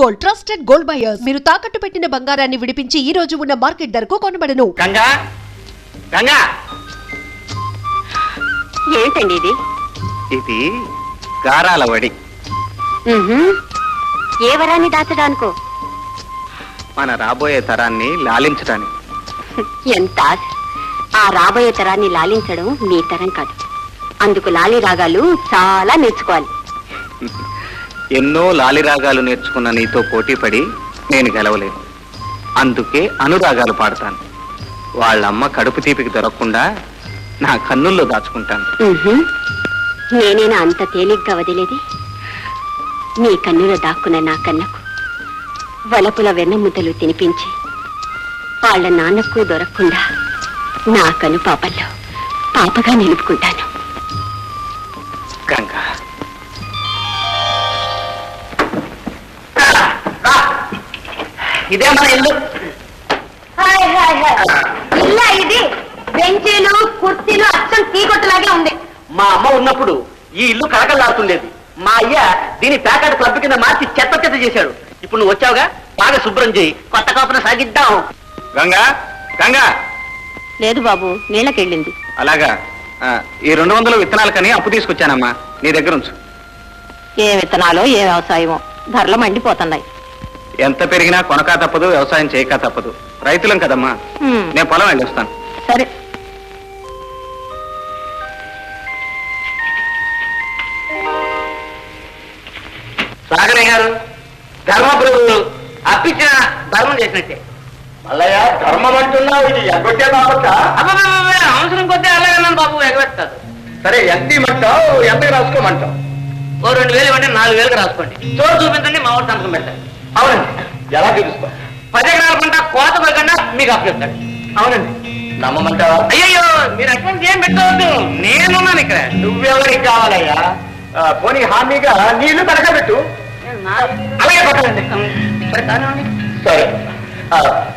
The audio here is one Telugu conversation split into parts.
Gold trusted gold buyers. మీరు తాకట్టు పెట్టిన బంగారాన్ని విడిపించి ఈ రోజు ఉన్న మార్కెట్ ధరకు కొనబడను. గంగా గంగా ఏంటండి ఇది? ఇది గారాల వడి. ఏ వరాన్ని దాచడానికో? మన రాబోయే తరాన్ని లాలించడానికి. ఎంత ఆశ! ఆ రాబోయే తరాన్ని లాలించడం మీ తరం కాదు. అందుకు లాలి రాగాలు చాలా నేర్చుకోవాలి. ఎన్నో లాలి రాగాలు నేర్చుకున్న నీతో పోటీపడి నేను గెలవలేను. అందుకే అనురాగాలు పాడతాను. వాళ్ళమ్మ కడుపు తీపికి దొరకకుండా నా కన్నుల్లో దాచుకుంటాను. నేనేనా అంత తేలిగ్గా వదిలేది? మీ కన్నులో దాక్కున్న నా కన్నకు వలపుల వెన్నముద్దలు తినిపించి వాళ్ళ నాన్నకు దొరకకుండా నా కను పాపల్లో పాపగా నిలుపుకుంటాను. గంగా ఇదే మన ఇల్లు. ఇల్లా ఇది? బెంచీలు కుర్చీలు అచ్చం తీగొట్టులాగే ఉంది. మా అమ్మ ఉన్నప్పుడు ఈ ఇల్లు కలకలాడుతుండేది. మా అయ్య దీని ప్యాకెట్ క్లబ్ కింద మార్చి చెత్త చెత్త చేశాడు. ఇప్పుడు నువ్వు వచ్చావుగా, బాగా శుభ్రం చేయి, కొత్త కాపున సాగిద్దాం. గంగా గంగా లేదు బాబు, నీళ్ళకెళ్ళింది. అలాగా. ఈ 200 విత్తనాలకని అప్పు తీసుకొచ్చానమ్మా, నీ దగ్గర ఉంచు. ఏ విత్తనాలో ఏ వ్యవసాయమో ధరలు మండిపోతున్నాయి. ఎంత పెరిగినా కొనకా తప్పదు, వ్యవసాయం చేయక తప్పదు. రైతులం కదమ్మా. నేను పొలం వెళ్ళి వస్తాను. సరే. సాగరయ్య గారు, ధర్మప్రభువులు అప్పించిన ధర్మం చేసినట్టే. మల్లయ్య, ధర్మం అంటున్నావు, ఇది ఎగ్గొట్టే బాబక్క. అవసరం కొద్ది అలాగన్నాను బాబు, ఎగబెడతాడు. సరే, ఎంత ఇమ్మంటావు, ఎంతకు రాసుకోమంటావు? ఓ 2000 ఇవ్వండి, 4000కి రాసుకోండి. చోటు చూపించండి, మా ఊరు సంతకం పెడతాడు. అవునండి. ఎలా చూపిస్తావు? 10 ఎకరాల పంట కోత పోయకుండా మీకు అప్పచెప్తాడు. అవునండి. నమ్మమంటావా? అయ్యో, మీరు అటువంటి ఏం పెట్టవద్దు, నేనున్నాను ఇక్కడ. నువ్వెవరికి కావాలయ్యా? పోనీ హామీగా నీళ్లు తరగబెట్టు. అలాగే పట్టాలండి. సరే.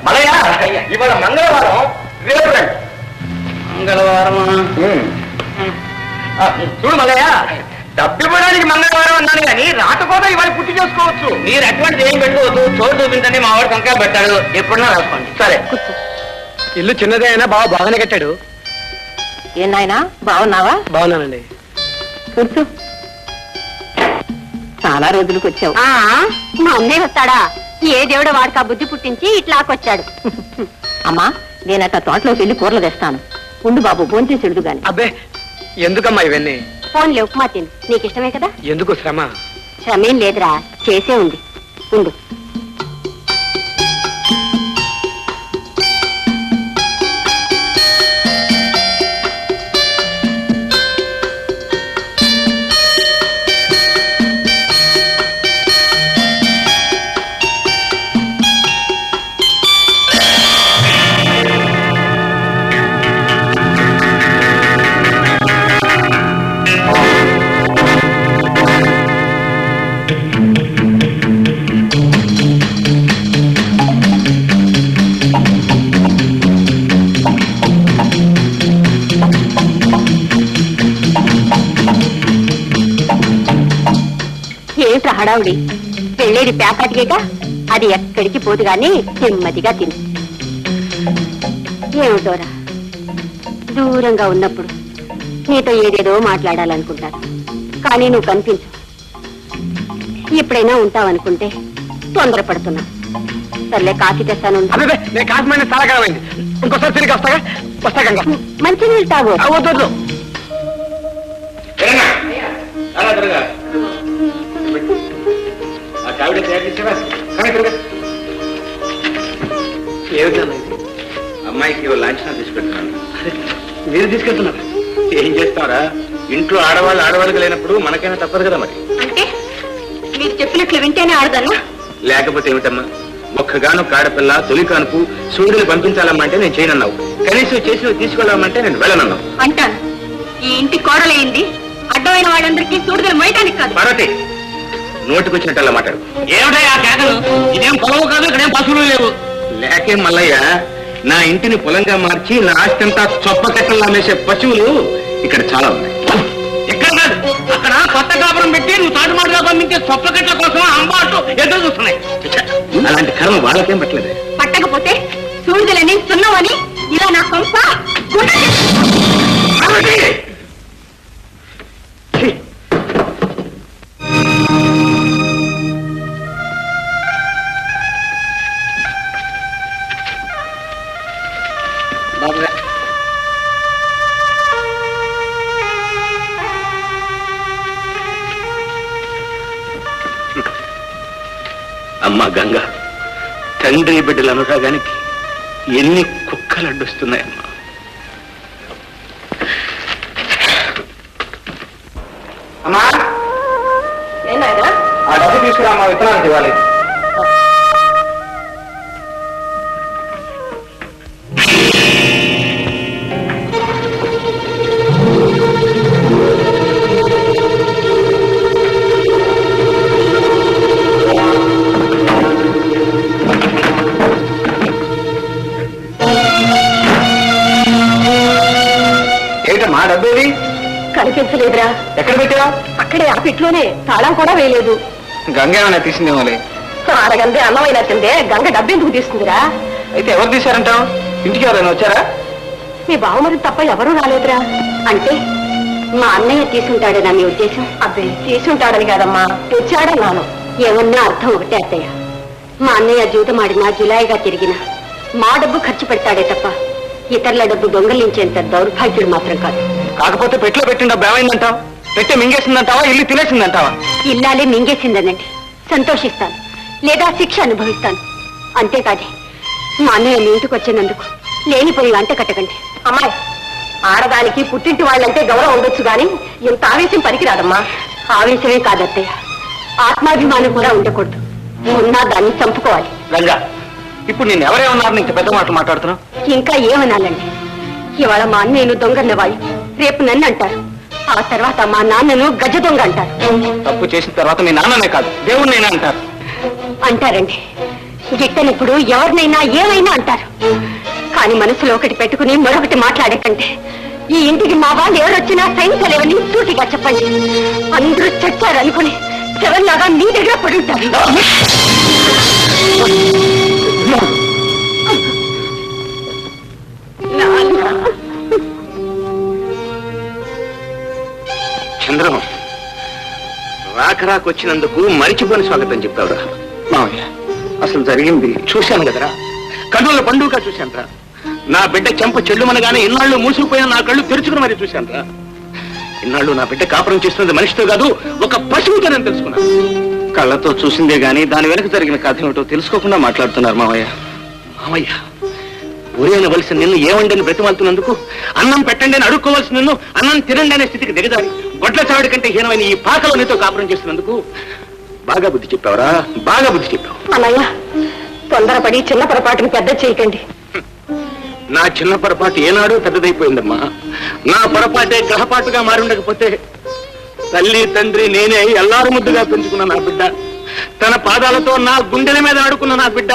మల్లయ్య, ఇవాళ మంగళవారం, రేపు రండి. మంగళవారం చూడు మల్లయ్య, డబ్బు ఇవ్వడానికి మంగళవారం అన్నాను కానీ రాకపోతే ఇవాళ పుట్టి చేసుకోవచ్చు. మీరు అటువంటి ఏం పెట్టుకోవద్దు, చోటు చూపించండి, మా వాడు సంఖ్య పెట్టాడు, ఎప్పుడన్నా రాసుకోండి. సరే. ఇల్లు చిన్నదే అయినా బాగా బాగానే కట్టాడు. ఏనాయనా, బాగున్నావా? బాగున్నానండి. కూర్చో. చాలా రోజులకు వచ్చావు. మా అన్నయ్య వస్తాడా? ఏ దేవుడు వాడికి ఆ బుద్ధి పుట్టించి ఇట్లాకొచ్చాడు. అమ్మా, నేనట తోటలోకి వెళ్ళి కూరలు తెస్తాను. ఉండు బాబు, భోంచేసిడు గాని. అబ్బే, ఎందుకమ్మా ఇవన్నీ? ఫోన్లే, ఉప్మా తిను, నీకు ఇష్టమే కదా. ఎందుకు శ్రమ? శ్రమేం లేదురా, చేసే ఉంది. ఉండు. ఏమిట్రా హడావుడి? వెళ్ళేది పేకాటికేగా, అది ఎక్కడికి పోదు గాని నెమ్మదిగా తిను. ఏమిటోరా, దూరంగా ఉన్నప్పుడు నీతో ఏదేదో మాట్లాడాలనుకుంటాను, కానీ నువ్వు కనిపించు. ఎప్పుడైనా ఉంటావనుకుంటే తొందరపడుతున్నా. సర్లే, కాఫీ తెస్తాను. నేను కాశ్మీర్ చాలా కాలమైంది, ఇంకోసారి తిరిగి వస్తాగా. వస్తా గంగా. మంచి నీళ్ళు తాగు. వద్దు. అమ్మాయికి లాంఛనా తీసుకెళ్తున్నాను. మీరు తీసుకెళ్తున్నారు? ఏం చేస్తారా, ఇంట్లో ఆడవాళ్ళకి లేనప్పుడు మనకైనా తప్పదు కదా. మరి అంటే మీరు చెప్పినట్లు వింటేనే ఆడదన్నా? లేకపోతే ఏమిటమ్మా, ఒక్కగానొక్క ఆడపిల్ల తొలి కానుపు సూర్యుని పంపించాలమ్మంటే నేను చేయనన్నావు. కనీసం చేసి తీసుకెళ్ళామంటే నేను వెళ్ళనన్నావు. అంటాను, ఈ ఇంటి కోడలైంది అడ్డమైన వాళ్ళందరికీ సూడుదలు మోయటానికి కాదు. పార్వతి, నోటికొచ్చినట్టల్లా మాట్లాడు. ఏమిటయ్యా కేకలు? ఇదేం పొలవు కాదు, ఇక్కడేం పశువులు లేవు. లేకే మల్లయ్య, నా ఇంటిని పొలంగా మార్చి నా ఆస్తంతా చొప్ప కట్టల్లా మేసే పశువులు ఇక్కడ చాలా ఉన్నాయి. ఎక్కడ కాదు, అక్కడ కొత్త కాపురం పెట్టి నువ్వు తాటుమాటుగా పంపించే సొప్పకట్ల కోసం అంబాట్లు ఎదురు చూస్తున్నాయి. అలాంటి కర్మ వాళ్ళకేం పట్టలేదు. పట్టకపోతే సూర్యులని సున్నవని ఇలా నా కొంప అమ్మ గంగ, తండ్రి బిడ్డల అనురాగానికి ఎన్ని కుక్కలు అడ్డొస్తున్నాయమ్మా. అమ్మా ఏనాయనా ఆ డబ్బు తీసుకురా, అమ్మా విత్తనానికి ఇవ్వాలి. ఏంటమ్మా డబ్బేది? కనిపించలేదురా. ఎక్కడ పెట్టావా? అక్కడే ఆ పిట్లోనే తాళం కూడా వేయలేదు. గంగ ఏమైనా తీసిందేమోలే. అరగందే అన్నమైన తిందే గంగ డబ్బెందుకు తీసుకుందిరా? అయితే ఎవరు తీశారంటావు? ఇంటికి ఎవరైనా వచ్చారా? మీ బావమరి తప్ప ఎవరూ రాలేదురా. అంటే మా అన్నయ్య తీసుంటాడేనా మీ ఉద్దేశం? అబ్బే తీసుంటాడని కాదమ్మా, తెచ్చాడన్నాను. ఏమన్నా అర్థం ఒకటే అత్తయ్య, మా అన్నయ్య జీవితమాడినా జులాయిగా తిరిగినా మా డబ్బు ఖర్చు పెడతాడే తప్ప ఇతరుల డబ్బు దొంగలించేంత దౌర్భాగ్యుడు మాత్రం కాదు. కాకపోతే పెట్టిలో పెట్టిన డబ్బు ఏమైందంటావు? పెట్టే మింగేసిందంటావా, ఇల్లు తినేసిందంటావా? ఇల్లాలే మింగేసిందనండి, సంతోషిస్తాను, లేదా శిక్ష అనుభవిస్తాను. అంతేకాదే మా అన్నయ్య మీ ఇంటికి వచ్చినందుకు లేనిపోయి అంట కట్టకండి. అమ్మాయి, ఆడదానికి పుట్టింటి వాళ్ళంటే గౌరవం ఉండొచ్చు గాని ఇంత ఆవేశం పనికిరాదమ్మా. ఆవేశమే కాదత్తయ్య, ఆత్మాభిమానం కూడా ఉండకూడదు. ఉన్నా దాన్ని చంపుకోవాలి. గంగా, ఇప్పుడు నేను ఎవరేమన్నారు నీకు పెద్ద మాటలు మాట్లాడుతున్నావు? ఇంకా ఏమనాలండి? ఇవాళ మా అన్నయ్యను దొంగన్న వాళ్ళు, రేపు నన్ను అంటారు, ఆ తర్వాత మా నాన్నను గజ దొంగ అంటారు. తప్పు చేసిన తర్వాత మీ నాన్ననే కాదు దేవుణ్ణైనా అంటారు. అంటారండి, గిట్టనిప్పుడు ఎవరినైనా ఏమైనా అంటారు. కానీ మనసులో ఒకటి పెట్టుకుని మరొకటి మాట్లాడే కంటే ఈ ఇంటికి మా వాళ్ళు ఎవరొచ్చినా సహించలేవని సూటిగా చెప్పండి. అందరూ చచ్చారు అనుకుని చెవల్లాగా మీ దగ్గర పడుంటారు. చంద్రం, రాకరాకొచ్చినందుకు మరిచిపోని స్వాగతం చెప్తావురా. మావయ్య, అసలు జరిగింది చూశాను కదరా, కన్నుల పండుగ చూశానురా. నా బిడ్డ చెంప చెల్లుమనగానే ఇన్నాళ్ళు మూసుకుపోయిన నా కళ్ళు తెరుచుకుని మరీ చూశానురా. ఇన్నాళ్ళు నా బిడ్డ కాపురం చేస్తున్నది మనిషితో కాదు, ఒక పశువుతో నేను తెలుసుకున్నాను. కళ్ళతో చూసిందే గాని దాని వెనక జరిగిన కథ ఏమిటో తెలుసుకోకుండా మాట్లాడుతున్నారు మావయ్య. మామయ్య, ఊరేనవలసిన నిన్ను ఏమండని బ్రతిమాలుతున్నందుకు, అన్నం పెట్టండి అని అడుక్కోవలసిన నిన్ను అన్నం తినండి అనే స్థితికి దిగజారి గొడ్ల చావిడి కంటే హీనమైన ఈ పాకలో నీతో కాపురం చేస్తున్నందుకు బాగా బుద్ధి చెప్పావురా, బాగా బుద్ధి చెప్పావు. అన్నయ్య, తొందరపడి చిన్న పొరపాటును పెద్ద చేయకండి. నా చిన్న పొరపాటు ఏనాడూ పెద్దదైపోయిందమ్మా. నా పొరపాటే గ్రహపాటుగా మారి ఉండకపోతే తల్లి తండ్రి నేనే ఎల్లారు ముద్దుగా పెంచుకున్న నా బిడ్డ, తన పాదాలతో నా గుండెల మీద ఆడుకున్న నా బిడ్డ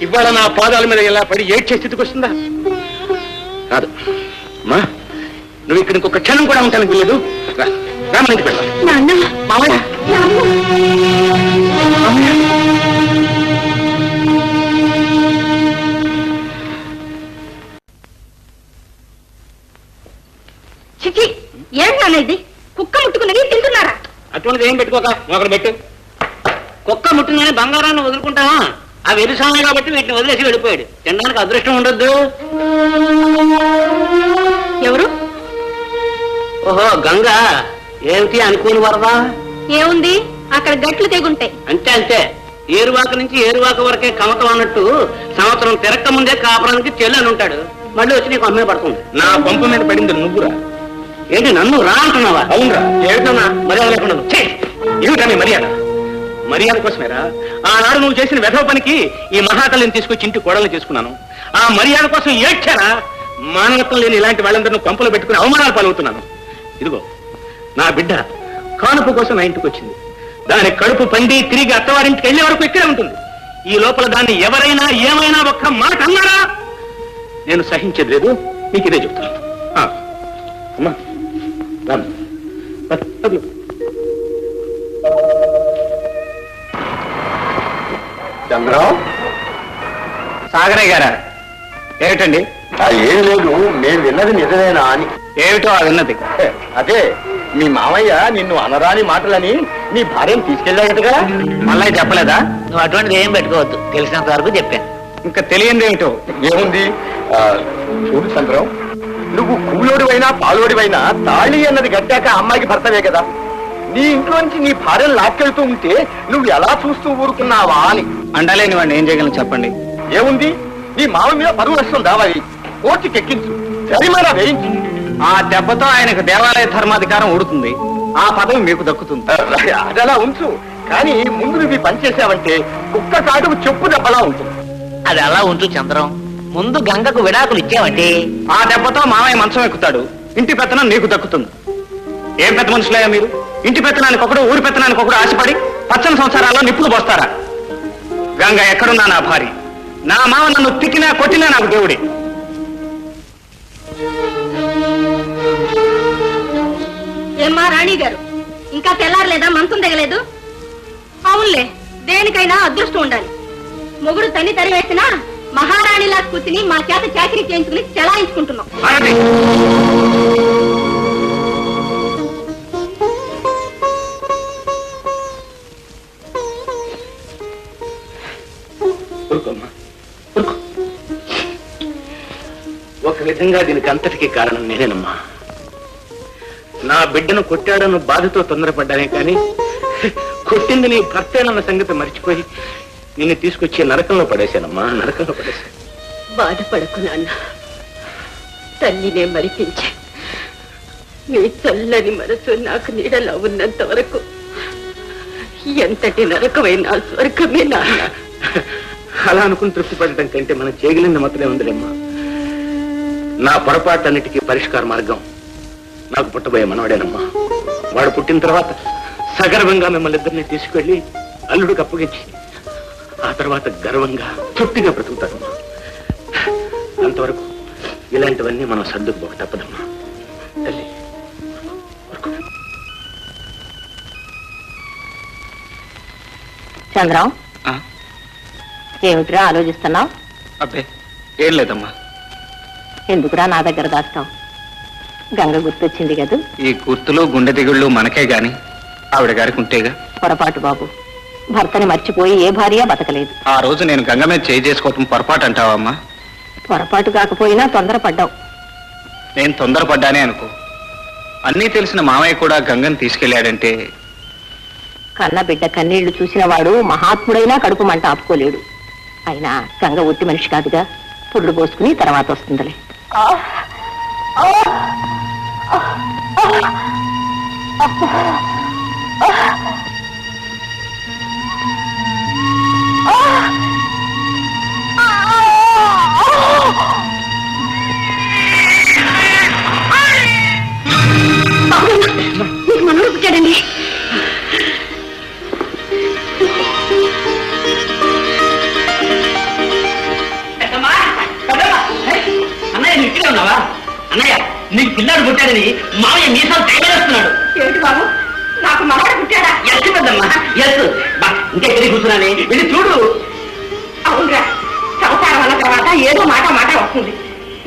ఇవాళ నా పాదాల మీద ఎలా పడి ఏడ్చే స్థితికి వస్తుందా? కాదు అమ్మా, నువ్వు ఇక్కడ ఇంకొక క్షణం కూడా ఉంటానికి వీలేదు. రామని ఇంటికి వెళ్దాం. నాన్న, మామయ్య, చిచి, ఏంటి నాన్న ఇది? కుక్క ముట్టుకున్నది తింటున్నారా? అటువంటిది ఏం పెట్టుకోక ఒకరు పెట్టు. కుక్క ముట్టిందని బంగారాన్ని వదులుకుంటావా? ఆ వెరుసామే కాబట్టి వీటిని వదిలేసి వెళ్ళిపోయాడు. తినడానికి అదృష్టం ఉండొద్దు. ఎవరు? ఓహో, గంగ. ఏమిటి అనుకోని వరదా? ఏముంది, అక్కడ గట్లు తెగుంటాయి. అంతే అంతే. ఏరువాక నుంచి ఏరువాక వరకే కమతం అన్నట్టు సంవత్సరం తిరక్క ముందే కాపురానికి చెల్లి అని ఉంటాడు. మళ్ళీ వచ్చి నీకు అమ్మే పడుతుంది. నా పంప మీద పడింది నువ్వురా. ఏంటి నన్ను రా అంటున్నావా? అవునరా. ఏమిటన్నా మర్యాద లేకుండా? ఏమిటా నీ మర్యాద? మర్యాద కోసమేరా ఆనాడు నువ్వు చేసిన వెధవ పనికి ఈ మహాతల్లిని తీసుకొచ్చి ఇంటి కోడల్ని చేసుకున్నాను. ఆ మర్యాద కోసం ఏడ్చారా? మానవత్వం లేని ఇలాంటి వాళ్ళందరూ పంపులు పెట్టుకుని అవమానాలు పాలవుతున్నాను. ఇదిగో నా బిడ్డ కానుపు కోసం నా ఇంటికి వచ్చింది. దాని కడుపు పండి తిరిగి అత్తవారింటికి వెళ్లే వరకు ఇక్కడే ఉంటుంది. ఈ లోపల దాన్ని ఎవరైనా ఏమైనా ఒక్క మాట అన్నారా నేను సహించేది లేదు. మీకు ఇదే చెప్తాను. అమ్మా చంద్రం, సాగరయ్య గారా? ఏమిటండి? ఏం లేదు, నేను విన్నది నిజమేనా అని. ఏమిటో అది విన్నది? అదే, మీ మామయ్య నిన్ను అనరాని మాటలని నీ భార్యను తీసుకెళ్ళాడు కదా. మళ్ళీ చెప్పలేదా? నువ్వు అటువంటిది ఏం పెట్టుకోవద్దు, తెలిసినంత వరకు చెప్పాను. ఇంకా తెలియంది ఏమిటో. ఏముంది, చూడు చంద్రం, నువ్వు కూలోడివైనా పాలోడివైనా తాళి అన్నది కట్టాక అమ్మాయికి భర్తవే కదా. నీ ఇంట్లోంచి నీ భార్యను లాక్కెళ్తూ ఉంటే నువ్వు ఎలా చూస్తూ ఊరుకున్నావా అని. అండలేని వాడిని ఏం చేయగలను చెప్పండి. ఏముంది, నీ మామ మీద పరువు నష్టం దావాలి, కోర్టుకి ఎక్కించు, జరిమానా వేయించు. ఆ దెబ్బతో ఆయనకు దేవాలయ ధర్మాధికారం ఊడుతుంది, ఆ పదవి మీకు దక్కుతుంది. అది అలా ఉంచు, కానీ ముందు నువ్వు పని చేసావంటే కుక్క కాటుకు చెప్పు దెబ్బలా ఉంటుంది. అది అలా ఉంచు చంద్రం, ముందు గంగకు విడాకులు ఇచ్చావంటే ఆ దెబ్బతో మామయ్య మంచం ఎక్కుతాడు, ఇంటి పెత్తనం నీకు దక్కుతుంది. ఏం పెద్ద మనుషులయ్యా మీరు? ఇంటి పెత్తనానికి ఒకడు, ఊరి పెత్తనానికి ఒకడు ఆశపడి పచ్చని సంసారాల్లో నిప్పులు పోస్తారా? గంగ ఎక్కడున్నా నా భార్య, నా మామ నన్ను తిట్టినా కొట్టినా నాకు దేవుడే. ఏమ్మా రాణి గారు, ఇంకా తెల్లారలేదా? మంచం దిగలేదు? అవునులే, దేనికైనా అదృష్టం ఉండాలి. మొగుడు తన్ని తరివేసినా మహారాణిలా కూర్చుని మా చేత చాకరీ చేయించుకుని చెలాయించుకుంటున్నాం. భారతి! ఊరుకోమ్మా, ఊరుకో. ఒక విధంగా దీనికి అంతటికీ కారణం నేనేనమ్మా. నా బిడ్డను కొట్టాడన్న బాధతో తొందరపడ్డానే కానీ కొట్టింది నీ భర్తేనన్న సంగతి మర్చిపోయి నిన్ను తీసుకొచ్చి నరకంలో పడేశానమ్మా, నరకంలో పడేశాను. బాధపడకు నాన్న, తల్లినే మరిపించే నీ చల్లని మనసు నాకు నీడలా ఉన్నంత వరకు ఎంతటి నరకమైన స్వర్గమే నాన్న. అలా అనుకుని తృప్తి పడటం కంటే మనం చేయగలిగిన మాత్రమే ఉందిలేమ్మా. నా పొరపాటన్నిటికీ పరిష్కార మార్గం నాకు పుట్టబోయే మనవాడేనమ్మా. వాడు పుట్టిన తర్వాత సగర్వంగా మిమ్మల్ని ఇద్దరిని తీసుకెళ్లి అల్లుడికి అప్పగించి ఆ తర్వాత గర్వంగా తృప్తిగా బ్రతుకుతారమ్మా. అంతవరకు ఇలాంటివన్నీ మనం సర్దుకుపోక తప్పదమ్మా. తల్లి, చంద్రం, ఏమిట్రా ఆలోచిస్తున్నావు? అబ్బే ఏం లేదమ్మా. ఎందుకురా నా దగ్గర దాస్తావు? గంగ గుర్తొచ్చింది కదూ. ఈ గుర్తులు గుండె దిగుళ్ళు మనకే గాని ఆవిడ గారికి ఉంటేగా. పొరపాటు బాబు, భర్తని మర్చిపోయి ఏ భార్య బతకలేదు. ఆ రోజు నేను గంగ మీద చేయి చేసుకోవటం పొరపాటు అంటావమ్మా? పొరపాటు కాకపోయినా తొందరపడ్డావు. నేను తొందరపడ్డానే అనుకో. అన్నీ తెలిసిన మామయ్య కూడా గంగని తీసుకెళ్లాడంటే. కన్న బిడ్డ కన్నీళ్లు చూసిన వాడు మహాత్ముడైనా కడుపు మంట ఆపుకోలేడు. అయినా గంగ ఒట్టి మనిషి కాదుగా, పురుడు పోసుకుని తర్వాత వస్తుందిలే. మీకు మనోడు పుట్టాడండి. అన్నయ్య నువ్వు ఇక్కడే ఉన్నావా? అన్నయ్య నీకు పిల్లాడు పుట్టాడని మామయ్య మీసాలు తయారేస్తున్నాడు. ఏమిటి బాబు, నాకు మనోడు పుట్టాడా? ఎస్ పెద్దమ్మా, ఎస్. ఇంకా ఎక్కడికి కూర్చున్నానే, ఇది చూడు. అవునురా, సంసారం అన్న తర్వాత ఏదో మాట వస్తుంది.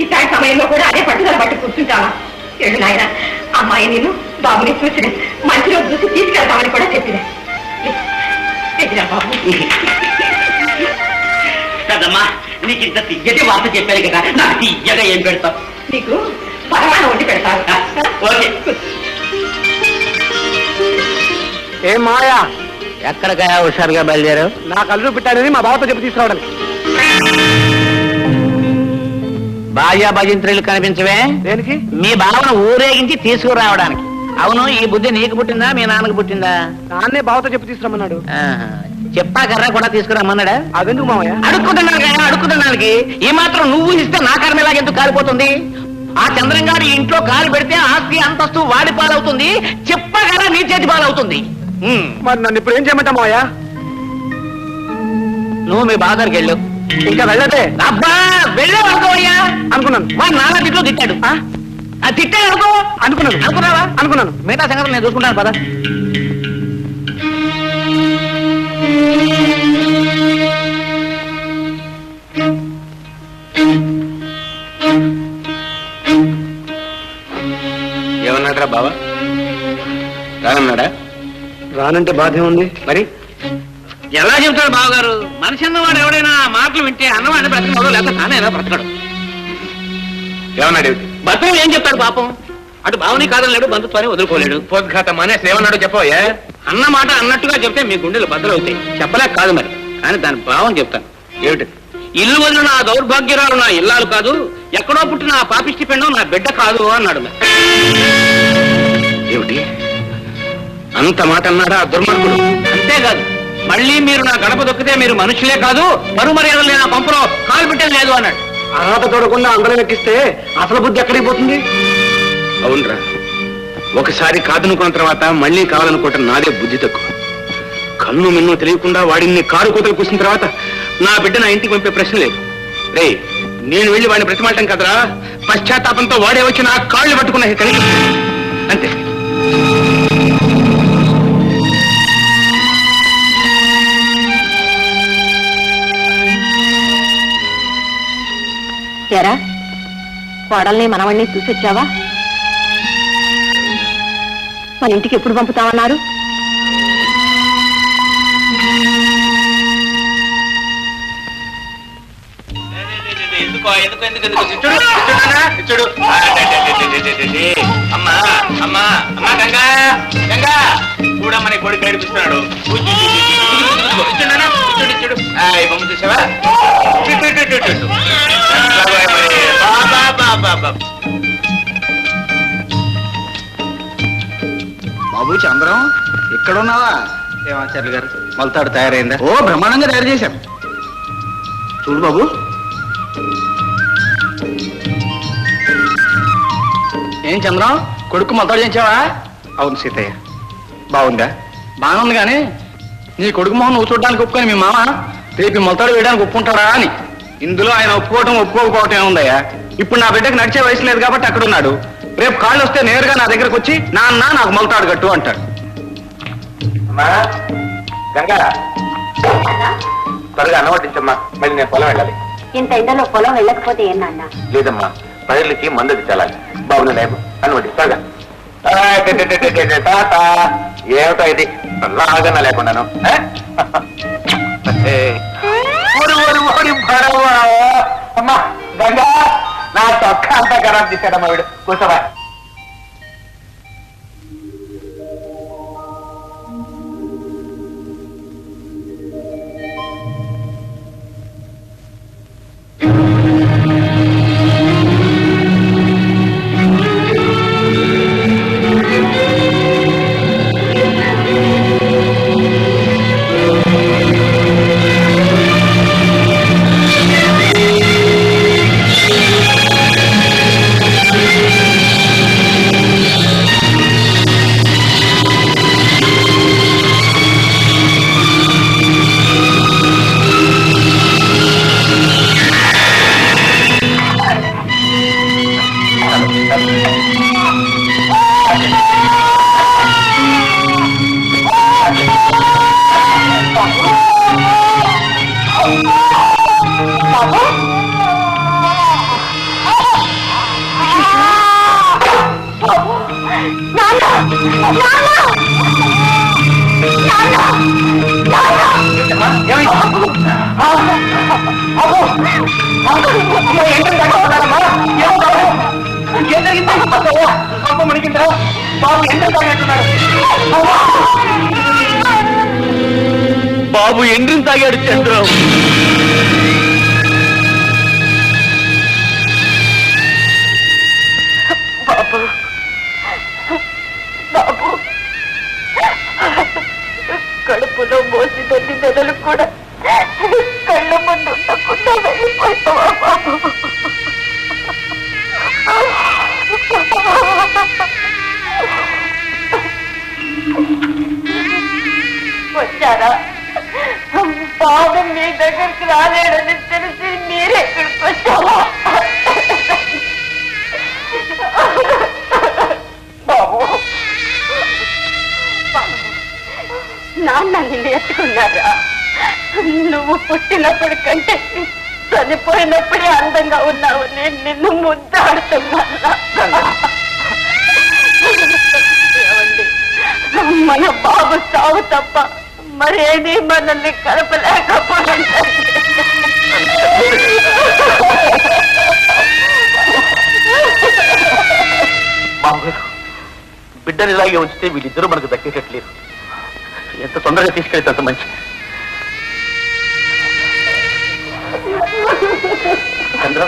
ఇట్లాంటి సమయంలో కూడా అదే పట్టుదల పట్టి కూర్చుంటావా? ఏడు నాయన, అమ్మాయి నేను బాబుని చూసిన మంచి రోజు చూసి తీసుకెళ్తామని కూడా చెప్పినా. బాబు, పెద్దమ్మా నీకు ఇంత తియ్యటి వార్త చెప్పాను కదా, నాకు తియ్యగా ఏం పెడతావు? నీకు పరమాణం వండి పెడతాను. ఓకే. ఏం మాయా, ఎక్కడికయా హుషారుగా బయలుదేరావు? నా కళ్ళు పెట్టాడని మా బావతో చెప్పి తీసుకురావడానికి. భార్యా భజంత్రులు కనిపించవే? దేనికి? మీ బావను ఊరేగించి తీసుకురావడానికి. అవును, ఈ బుద్ధి నీకు పుట్టిందా మీ నాన్నకు పుట్టిందా? నాన్నే బావతో చెప్పి తీసుకురమ్మన్నాడు. చెప్పా కర్ర కూడా తీసుకురమ్మన్నాడా? అదెందుకు మామయ్య? అడుక్కుతున్నానికి ఈ మాత్రం నువ్వు ఇస్తే నా కర్మ ఎలాగెందుకు కాలిపోతుంది? ఆ చంద్రంగారు ఇంట్లో కాలు పెడితే ఆస్తి అంతస్తు వాడి పాలవుతుంది, చెప్పా కర్ర నీ చేతి పాలవుతుంది. మరి నన్ను ఇప్పుడు ఏం చేయమంటా మామయ్య? నువ్వు మీ బావ దగ్గరికి వెళ్ళు. ఇంకా వెళ్ళదే? అబ్బా వెళ్ళే అనుకోవయ్యా. అనుకున్నాను. వాడు నాన్న తిట్లు తిట్టాడు. తిట్టాడు అనుకో. అనుకున్నావా? అనుకున్నాను. మిగతా సంగతి నేను చూసుకుంటాను పద. తానంటే బాధే ఉంది. మరి ఎలా చెబుతాడు బావగారు? మనిషి అన్నవాడు ఎవడైనా మాటలు వింటే అన్నవాడిని బ్రతకడు, లేకపోతే తానైనా బ్రతకడు. ఏమన్నాడు? బతుకు ఏం చెప్తాడు పాపం? అటు బావని కాదనలేడు, బంధుత్వాన్ని వదులుకోలేడు. పోద్ఘాత మానేసి ఏమన్నాడు చెప్పవయ్యా? అన్న మాట అన్నట్టుగా చెప్తే మీ గుండెలు బద్దలవుతాయి. చెప్పలేక కాదు మరి, కానీ దాని భావం చెప్తాను. ఏమిటి? ఇల్లు వదిలిన నా దౌర్భాగ్యరాలు నా ఇల్లాలు కాదు, ఎక్కడో పుట్టిన ఆ పాపిష్టి పెండం నా బిడ్డ కాదు అన్నాడు. ఏమిటి అంత మాట అన్నాడా ఆ దుర్మార్గుడు? అంతేకాదు, మళ్ళీ మీరు నా గడప దొక్కితే మీరు మనుషులే కాదు, పరుమర్యాదలు లేని ఆ పంపులో కాలు పెట్టేది లేదు అన్నాడు. అర్హత చూడకుండా అందరం ఎక్కిస్తే అసలు బుద్ధి ఎక్కడికి పోతుంది? అవునరా, ఒకసారి కాదనుకున్న తర్వాత మళ్ళీ కావాలనుకోవటం నాదే బుద్ధి తక్కువ. కన్ను మిన్ను తెలియకుండా వాడిని కారు కూతలు కూసిన తర్వాత నా బిడ్డ నా ఇంటికి పంపే ప్రశ్న లేదు. రే, నేను వెళ్ళి వాడిని బ్రతిమాలటం కదరా, పశ్చాత్తాపంతో వాడే వచ్చి నా కాళ్ళు పట్టుకున్న కలిగి అంతే. ఎరా కోడల్ని మనవల్ని చూసొచ్చావా? మన ఇంటికి ఎప్పుడు పంపుతామన్నారు? అమ్మా అమ్మా అమ్మా గంగా గంగా చూడమ్మని కొడుకు ఏడిపిస్తున్నాడు. బొమ్మ చూసావా? బాబు చంద్రం, ఎక్కడున్నావా? ఏమాచార్యులు గారు, మొలతాడు తయారైందా? ఓ, బ్రహ్మాండంగా తయారు చేశాం. చూడు బాబు. ఏం చంద్రం, కొడుకు మొలతాడు చేయించావా? అవును సీతయ్య. బాగుందా? బాగుంది, కానీ నీ కొడుకు మొహం నువ్వు చూడడానికి ఒప్పుకొని మీ మామ రేపు మొలతాడు వేయడానికి ఒప్పుకుంటాడా అని. ఇందులో ఆయన ఒప్పుకోవటం ఒప్పుకోకపోవటం ఏముందయ్యా? ఇప్పుడు నా బిడ్డకు నడిచే వయసు లేదు కాబట్టి అక్కడ ఉన్నాడు. రేపు కాళ్ళు వస్తే నేరుగా నా దగ్గరకు వచ్చి నాన్న నాకు మొలతాడు కట్టు అంటాడు. అమ్మా గంగా, త్వరగా అన్నవడ్డించమ్మా, మళ్ళీ నేను పొలం వెళ్ళాలి. ఇంత ఎండలో పొలం వెళ్ళకపోతే ఏం నాన్న? లేదమ్మా, పైర్లకి మందది చాలాలి. బాబుని లేవు అన్నవడ్డి త్వరగా. తాత ఏమిటో ఇది లాగన్నా లేకున్నాను. అమ్మా గంగా, నా చొక్కా అంతా ఖరాబ్ చేశాడమ్మా వీడు. కూర్చోవా. బాబు ఎండ్రిని తాగాడు చంద్రం. బాబు బాబు, కడుపులో మోసినన్ని నెలలు కూడా కళ్ళ ముందు ఉండకుండా వెళ్ళిపోతావా బాబు? వచ్చారా? బాబు మీ దగ్గరికి రాలేడని తెలిసి మీరే ఇక్కడికి వచ్చావా? బాబు, నాన్న నిన్ను ఎత్తుకున్నారా? నువ్వు పుట్టినప్పటి కంటే చనిపోయినప్పుడే అందంగా ఉన్నావు. నేను నిన్ను ముద్దాడుతున్నా. ఏమండి, మన బాబు సాగు తప్ప మరేది మనల్ని కలపలేకపోయింది. బాబుగారు, బిడ్డని ఇలాగే ఉంచితే వీళ్ళిద్దరూ మనకు దక్కేటట్లేదు. ఎంత తొందరగా తీసుకెళ్తే అంత మంచి. చంద్ర,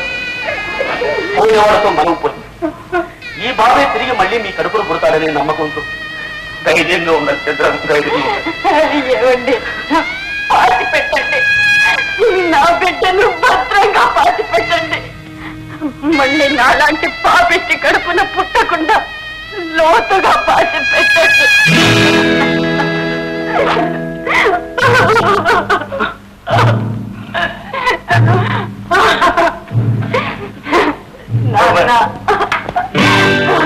పోయేవాళ్ళతో మనం పోయి ఈ బాబే తిరిగి మళ్ళీ మీ కడుపును పుడతాడనే నమ్మకంతో ధైర్యంగా ఉండాలి. చంద్ర, ఏమండి, పాతి పెట్టండి, నా బిడ్డను భద్రంగా పాతి పెట్టండి. మళ్ళీ నాలాంటి పాపిష్టి కడుపున పుట్టకుండా లోతుగా పాతి పెట్టండి. నాన్న,